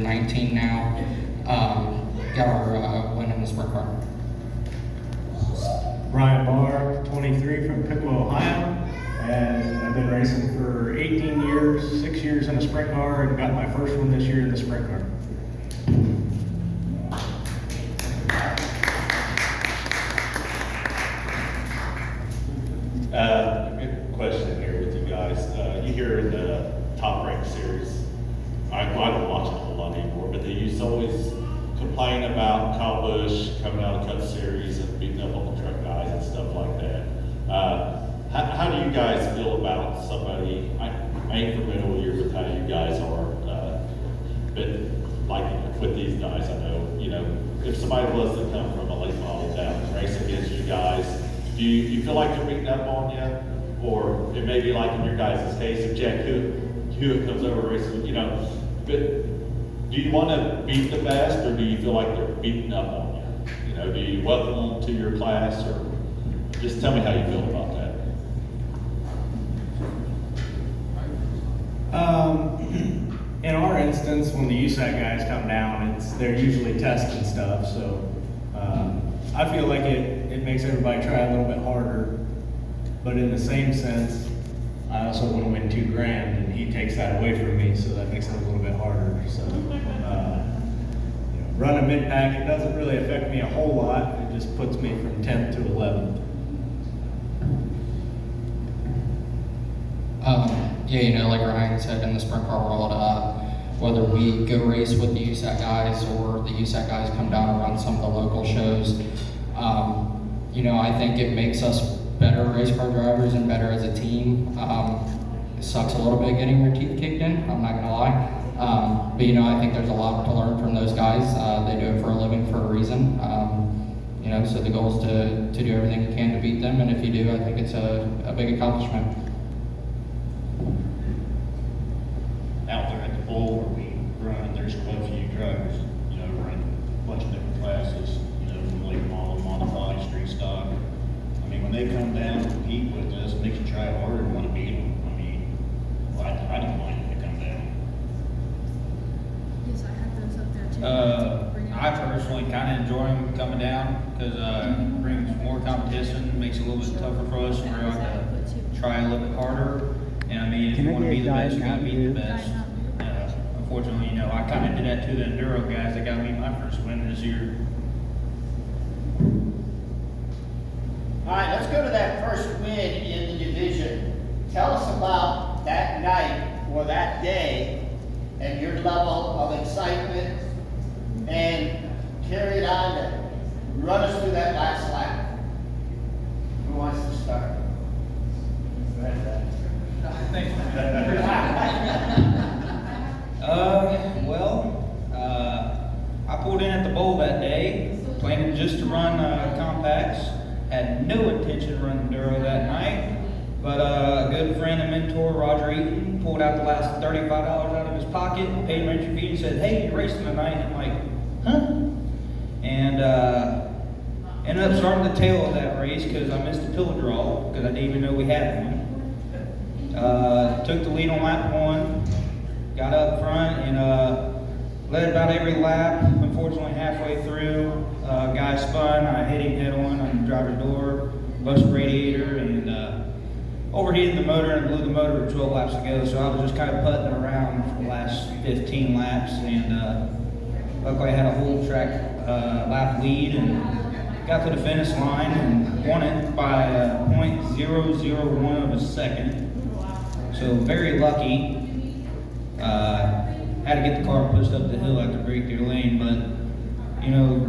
19 now. Got our win in the sprint car. Brian Barr, 23 from Piqua, Ohio, and I've been racing for 18 years, 6 years in a sprint car, and got my first one this year in the sprint car. Good question here with you guys. You hear in the Top Rank series, I don't watch it a whole lot anymore, but they used to always complain about Kyle Busch coming out of Cup Series and beating up on the truck guys and stuff like that. How do you guys feel about somebody, I ain't familiar with how you guys are, but like with these guys, I know, if somebody was to come from a late model down and race against you guys, do you feel like they're beating up on you? Or it may be like in your guys' case, if Jack Hewitt comes over racing, but do you want to beat the best, or do you feel like they're beating up on you? Do you welcome them to your class, or just tell me how you feel about that? In our instance, when the USAC guys come down, they're usually testing stuff, so I feel like it makes everybody try a little bit harder, but in the same sense, I also want to win $2,000, and he takes that away from me, so that makes it a little bit harder. So, running mid-pack, it doesn't really affect me a whole lot. It just puts me from 10th to 11th. Yeah, like Ryan said, in the sprint car world, whether we go race with the USAC guys or the USAC guys come down and run some of the local shows, I think it makes us better race car drivers and better as a team. It sucks a little bit getting your teeth kicked in, I'm not gonna lie. But I think there's a lot to learn from those guys. They do it for a living for a reason. So the goal is to do everything you can to beat them, and if you do, I think it's a big accomplishment. Out there at the bowl where we run, there's quite a few drivers, run a bunch of different classes, from late model, modified, street stock. I mean, when they come down and compete with us, it makes you try harder and want to beat them. I mean, I don't mind when they come down. Yes, I have those up there too. I personally kind of enjoy them coming down because it brings more competition, makes it a little bit tougher for us. We're going to try a little bit harder. And I mean, if you want to be the best, you got to be the best. Unfortunately, I kind of did that to the enduro guys. That got me my first win this year. All right, let's go to that first win in the division. Tell us about that night or that day and your level of excitement, and carry it on and run us through that last lap. Who wants to start? Go ahead, Brad. I pulled in at the bowl that day, planning just to run compacts. Had no intention of running enduro that night, but a good friend and mentor, Roger Eaton, pulled out the last $35 out of his pocket, paid him entry fee, and said, "Hey, you're racing tonight." And I'm like, "Huh?" And ended up starting the tail of that race because I missed a pill draw because I didn't even know we had one. Took the lead on lap 1, got up front, and led about every lap. Unfortunately, halfway through, guy spun. I hit him head on the driver's door, busted radiator, and overheated the motor and blew the motor with 12 laps to go. So I was just kind of putting around for the last 15 laps, and luckily I had a whole track lap lead and got to the finish line and won it by 0.001 of a second. So very lucky. Had to get the car pushed up the hill after breakthrough lane, but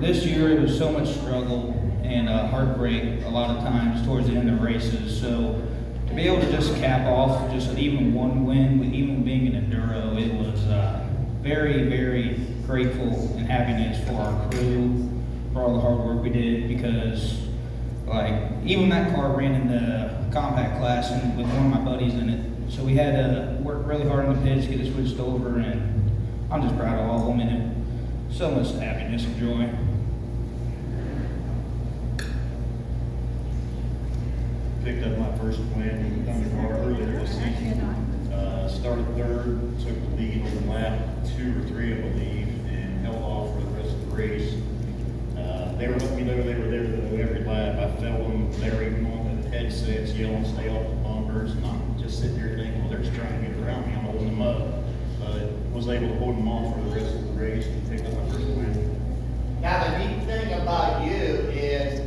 this year it was so much struggle and heartbreak a lot of times towards the end of races. So to be able to just cap off just even one win, with even being an enduro, it was very, very grateful and happiness for our crew, for all the hard work we did, because even that car ran in the compact class and with one of my buddies in it. So we had to work really hard on the pits, get it switched over, and I'm just proud of all of them, and so much happiness and joy. Picked up my first win on the car earlier this season. Started third, took the lead on lap 2 or 3, I believe. was able to hold them off for the rest of the race and pick up my first win. Now, the neat thing about you is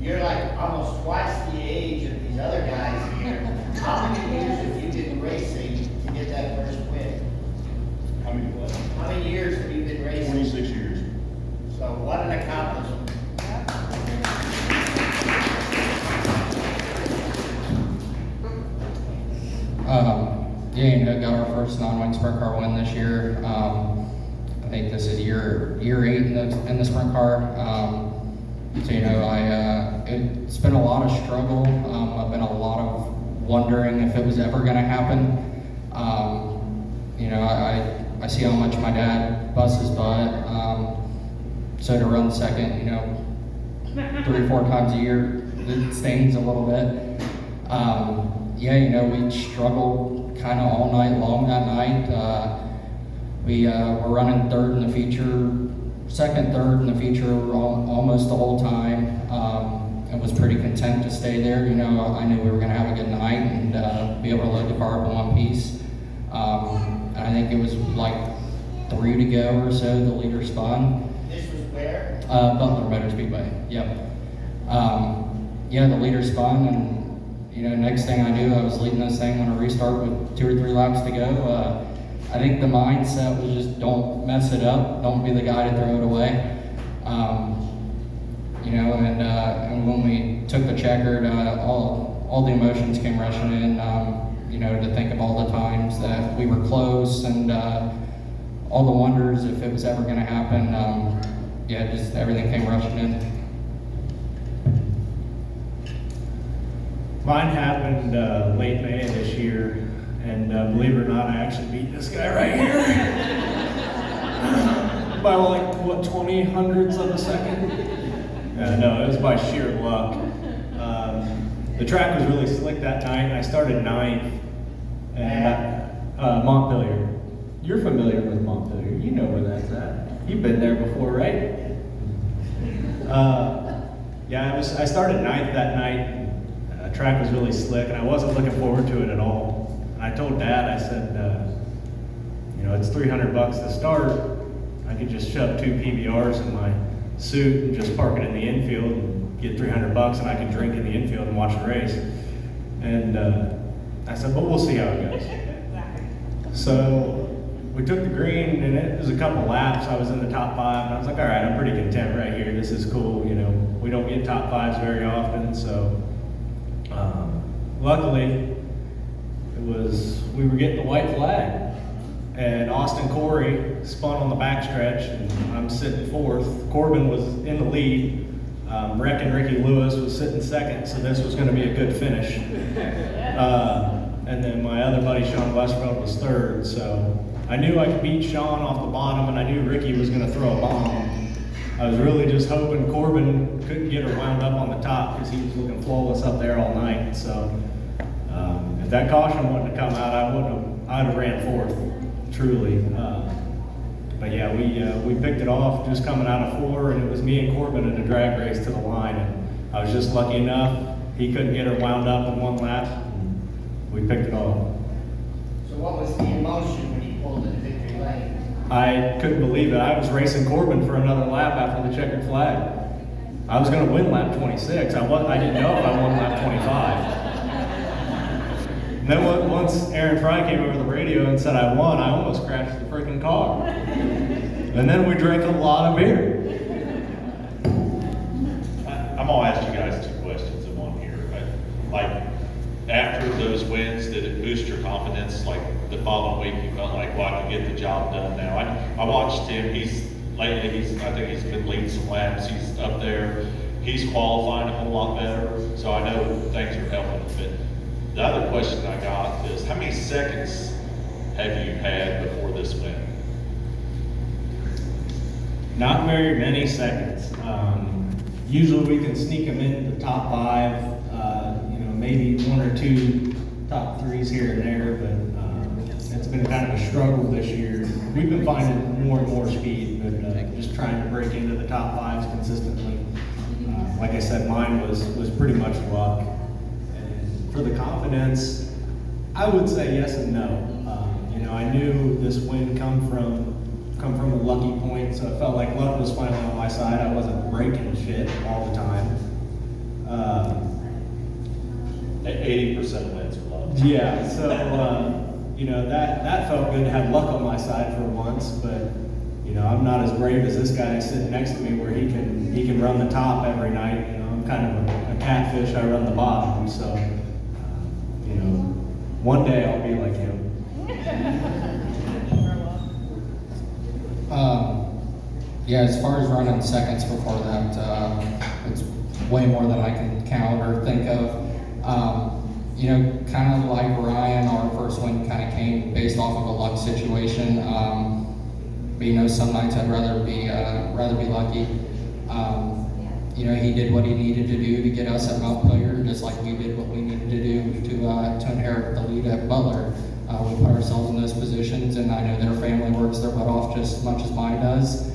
you're like almost twice the age of these other guys here. How many years have you been racing to get that first win? How many what? How many years have you been racing? 26 years. So what an accomplishment. Yeah, got our first non-wing sprint car win this year. I think this is year 8 in the sprint car. So it's been a lot of struggle. I've been a lot of wondering if it was ever going to happen. I see how much my dad busts his butt. So to run second, 3 or 4 times a year, it stings a little bit. We struggled kind of all night long that night. We were running third in the feature, second, third in the feature almost the whole time, and was pretty content to stay there. I knew we were going to have a good night and be able to load the car up in one piece. And I think it was like 3 to go or so, the leader spun. This was where? Butler Motor Speedway, yep. The leader spun, and next thing I knew, I was leading this thing on a restart with 2 or 3 laps to go. I think the mindset was just don't mess it up, don't be the guy to throw it away. And when we took the checkered, all the emotions came rushing in. To think of all the times that we were close and all the wonders if it was ever going to happen. Just everything came rushing in. Mine happened late May of this year, and believe it or not, I actually beat this guy right here by 20 hundredths of a second. No, it was by sheer luck. The track was really slick that night. I started 9th, and Montpelier. You're familiar with Montpelier. You know where that's at. You've been there before, right? I started 9th that night. The track was really slick, and I wasn't looking forward to it at all. And I told Dad, I said, it's $300 to start. I could just shove 2 PBRs in my suit and just park it in the infield and get $300, and I could drink in the infield and watch the race. And I said, but we'll see how it goes. So we took the green, and it was a couple laps. I was in the top 5, and I was like, all right, I'm pretty content right here. This is cool. We don't get top 5s very often, so. Luckily, we were getting the white flag, and Austin Corey spun on the backstretch, and I'm sitting 4th. Corbin was in the lead. Reck and Ricky Lewis was sitting 2nd, so this was going to be a good finish. And then my other buddy, Sean Westfeld, was 3rd, so I knew I could beat Sean off the bottom, and I knew Ricky was going to throw a bomb. I was really just hoping Corbin couldn't get her wound up on the top because he was looking flawless up there all night. So if that caution wouldn't have come out, I'd have ran 4th, truly. We picked it off just coming out of 4, and it was me and Corbin in a drag race to the line. And I was just lucky enough he couldn't get her wound up in 1 lap. And we picked it off. So what was the emotion when you pulled into victory lane? I couldn't believe it. I was racing Corbin for another lap after the checkered flag. I was going to win lap 26. I didn't know if I won lap 25. And then once Aaron Fry came over the radio and said I won, I almost crashed the freaking car. And then we drank a lot of beer. I'm gonna ask you guys 2 questions in one here. After those wins, did it boost your confidence? Like the following week, you felt like, well, I can get the job done now. I watched him. I think he's been leading some laps. He's up there. He's qualifying a whole lot better. So I know things are helping a bit. The other question I got is, how many seconds have you had before this win? Not very many seconds. Usually we can sneak them into the top 5. Maybe 1 or 2 top 3s here and there, but it's been kind of a struggle this year. We've been finding more and more speed, but just trying to break into the top 5s consistently. Like I said, mine was pretty much luck. And for the confidence, I would say yes and no. You know, I knew this win come from a lucky point, so it felt like luck was finally on my side. I wasn't breaking shit all the time. 80% wins are luck. Yeah, so you know, that felt good to have luck on my side for once, but you know, I'm not as brave as this guy sitting next to me where he can run the top every night. You know, I'm kind of a catfish. I run the bottom, so you know, one day I'll be like him. Yeah, as far as running seconds before that, it's way more than I can count or think of. You know, kind of like Ryan, our first win kind of came based off of a luck situation. But you know, some nights I'd rather be lucky. You know, he did what he needed to do to get us at Mount Pilgrim, just like we did what we needed to do to inherit the lead at Butler. We put ourselves in those positions, and I know their family works their butt off just as much as mine does.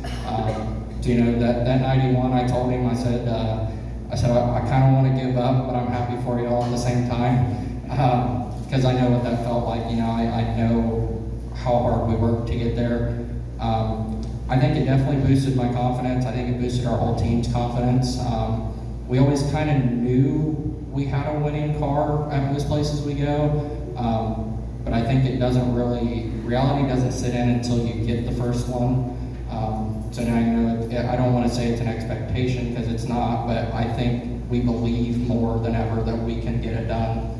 So, you know, that night he won, I told him, I said, I kind of want to give up, but I'm happy for you all at the same time. Because I know what that felt like. You know, I know how hard we worked to get there. I think it definitely boosted my confidence. I think it boosted our whole team's confidence. We always kind of knew we had a winning car at most places we go. But I think reality doesn't sit in until you get the first one. So now, you know, I don't want to say it's an expectation because it's not, but I think we believe more than ever that we can get it done.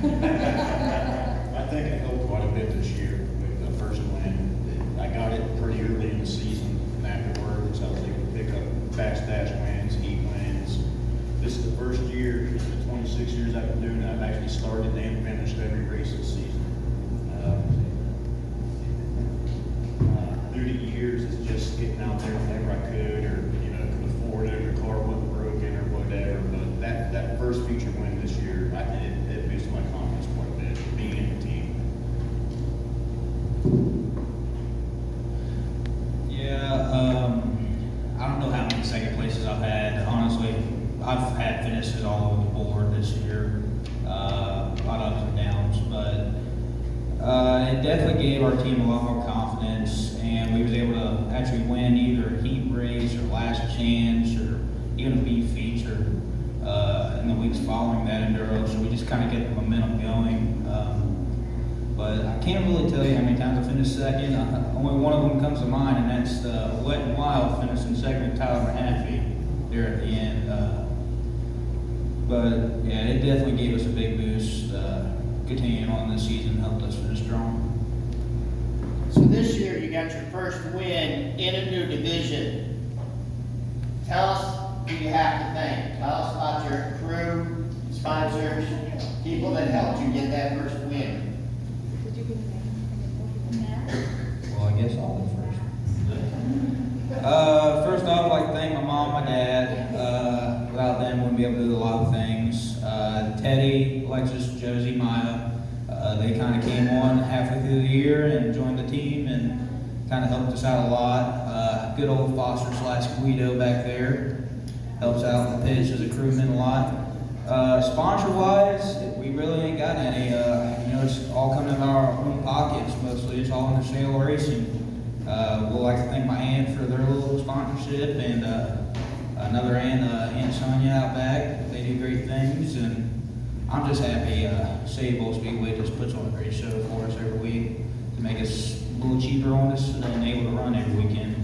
I think it helped quite a bit this year with the first win. I got it pretty early in the season, and afterwards I was able to pick up fast dash wins, heat wins. This is the first year in the 26 years I've been doing it, I've actually started and finished every race this season. Through the years, it's just getting out there whenever I could, or you know, could afford it, or the car wasn't broken, or whatever. But that first feature win this year, it boosted my confidence quite a bit, being in the team. Yeah, I don't know how many second places I've had. Honestly, I've had finishes all over the board this year, a lot of ups and downs, but it definitely gave our team a lot more confidence, and we was able to actually win either a heat race or last chance or even a B feature in the weeks following that enduro. So we just kind of get the momentum going. But I can't really tell you how many times I finished second. Only one of them comes to mind, and that's Wet and Wild finishing second to Tyler Mahaffey there at the end. But yeah, it definitely gave us a big boost. Continuing on this season helped us finish strong. So this year you got your first win in a new division. Tell us who you have to thank. Tell us about your crew, sponsors, people that helped you get that first win. Well, I guess I'll go first. First off, I'd like to thank my mom, my dad. Without them, wouldn't be able to do a lot of things. Teddy, Alexis, Josie, Maya, they kind of came on halfway through the year and joined the team and kind of helped us out a lot. Good old Foster / Guido back there helps out in the pitch as a crewman a lot. Sponsor-wise, we really ain't got any. You know, it's all coming out of our own pockets mostly. It's all in the sale racing. We'll like to thank my aunt for their little sponsorship, and another aunt, Aunt Sonia out back. They do great things, and I'm just happy Sable Speedway just puts on a great show for us every week to make us a little cheaper on us and able to run every weekend.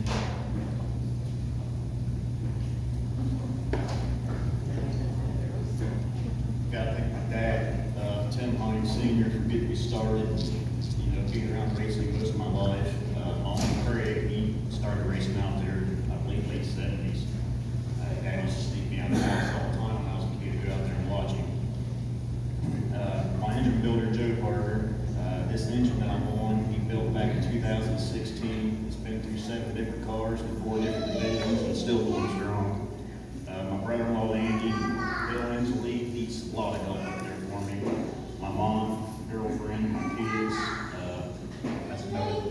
Got to thank my dad, Tim Honey Sr. for getting me started, you know, being around racing most of my life. Mom Craig, he started racing out there, I believe, late 70s. Dad used to sneak me out of the house all the time when I was a kid to go out there and watch him. My engine builder, Joe Barber, this engine that I'm on, he built back in 2016. It's been through 7 different cars with 4 different divisions and still going strong. My brother-in-law, Andy, Bill Angeli, he's a lot of help up there for me. My mom, girlfriend, my kids, that's about it.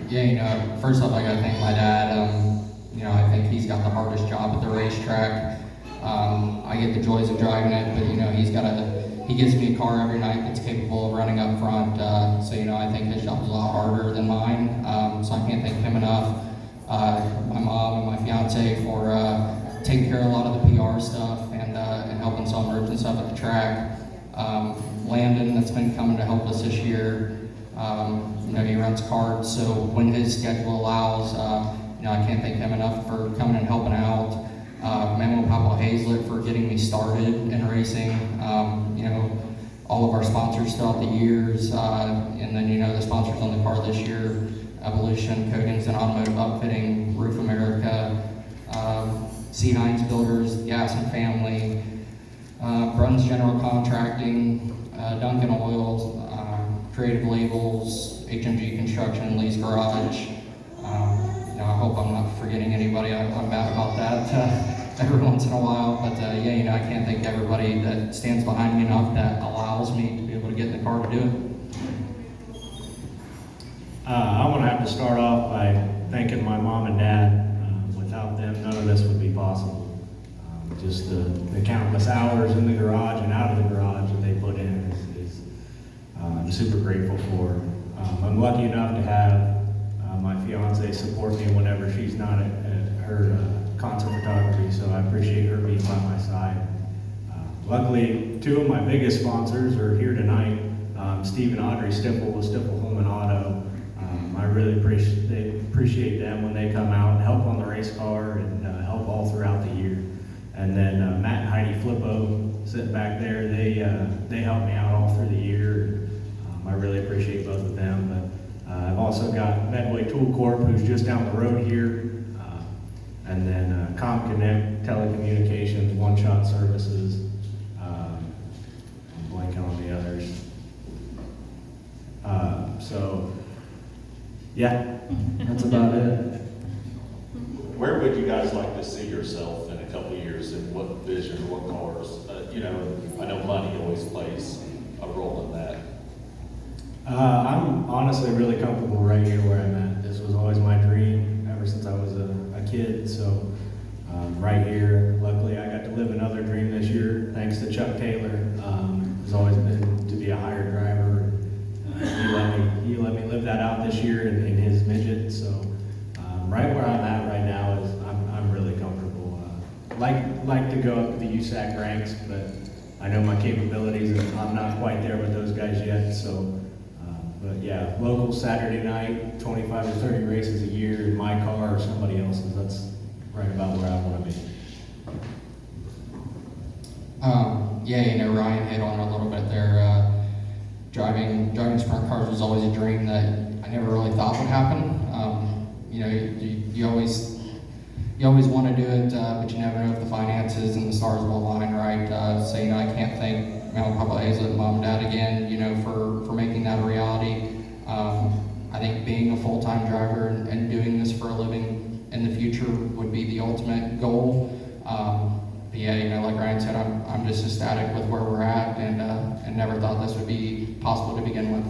Yeah, you know, first off, I gotta thank my dad. You know, I think he's got the hardest job at the racetrack. I get the joys of driving it, but he gives me a car every night that's capable of running up front. So I think his job's a lot harder than mine. So I can't thank him enough. My mom and my fiance for taking care of a lot of the PR stuff and helping sell merch and stuff at the track. Landon, that's been coming to help us this year. He runs cards, so when his schedule allows, I can't thank him enough for coming and helping out. Memo and Papa Hazlett for getting me started in racing. All of our sponsors throughout the years, and then the sponsors on the car this year: Evolution, Coatings and Automotive Upfitting, Roof America, C. Hines Builders, Gas and Family, Bruns General Contracting, Duncan Oils, Creative Labels, HMG Construction, Lee's Garage. I hope I'm not forgetting anybody. I'm bad about that every once in a while, but I can't thank everybody that stands behind me enough that allows me to be able to get in the car to do it. I'm going to have to start off by thanking my mom and dad. Without them, none of this would be possible. Just the countless hours in the garage and out of the garage that they put in is I'm super grateful for. I'm lucky enough to have my fiance support me whenever she's not at her concert photography, so I appreciate her being by my side. Luckily, two of my biggest sponsors are here tonight. Steve and Audrey Stifel with Stifel Home and Auto. I really appreciate them when they come out and help on the race car and help all throughout the year. And then Matt and Heidi Flippo sitting back there, they help me out all through the year. I really appreciate both of them. But I've also got Medway Tool Corp, who's just down the road here. And then ComConnect, Telecommunications, One Shot Services. I'm blanking on the others. That's about it. Where would you guys like to see yourself in a couple of years, and what vision, what cars? I know money always plays a role in that. I'm honestly really comfortable right here where I'm at. This was always my dream ever since I was a kid, so right here. Luckily, I got to live another dream this year, thanks to Chuck Taylor. Has always been to be a hired driver. He let me live that out this year in his midget, so right where I'm at right now is I'm really comfortable. Like to go up to the USAC ranks, but I know my capabilities, and I'm not quite there with those guys yet, so. But yeah, local Saturday night, 25 or 30 races a year in my car or somebody else's. That's right about where I want to be. Ryan hit on it a little bit there. Driving sprint cars was always a dream that I never really thought would happen. You always want to do it, but you never know if the finances and the stars will align right. I can't thank Papa Hazlett and Mom and Dad again, for making that a reality. I think being a full-time driver and doing this for a living in the future would be the ultimate goal. Like Ryan said, I'm just ecstatic with where we're at, and never thought this would be possible to begin with.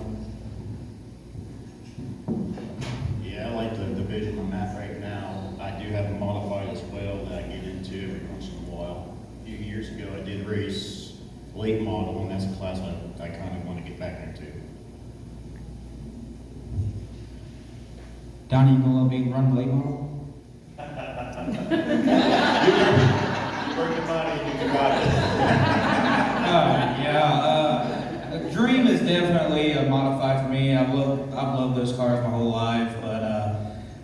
Yeah, I like the division I'm at right now. I do have a modified as well that I get into every once in a while. A few years ago, I did race late model, and that's a class I kind of want to get back into. Donnie, you gonna let me run late model? You bring the money, you got it. The dream is definitely a modified for me. I've loved those cars my whole life, but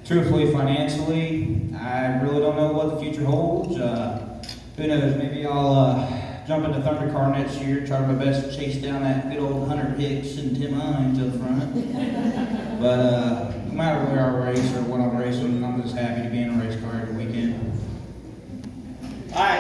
truthfully, financially, I really don't know what the future holds. Who knows? Maybe I'll jump into Thunder Car next year, try my best to chase down that good old Hunter Hicks and Tim Hines up front. But no matter where I race or what I'm racing, I'm just happy to be in a race car every weekend. All right.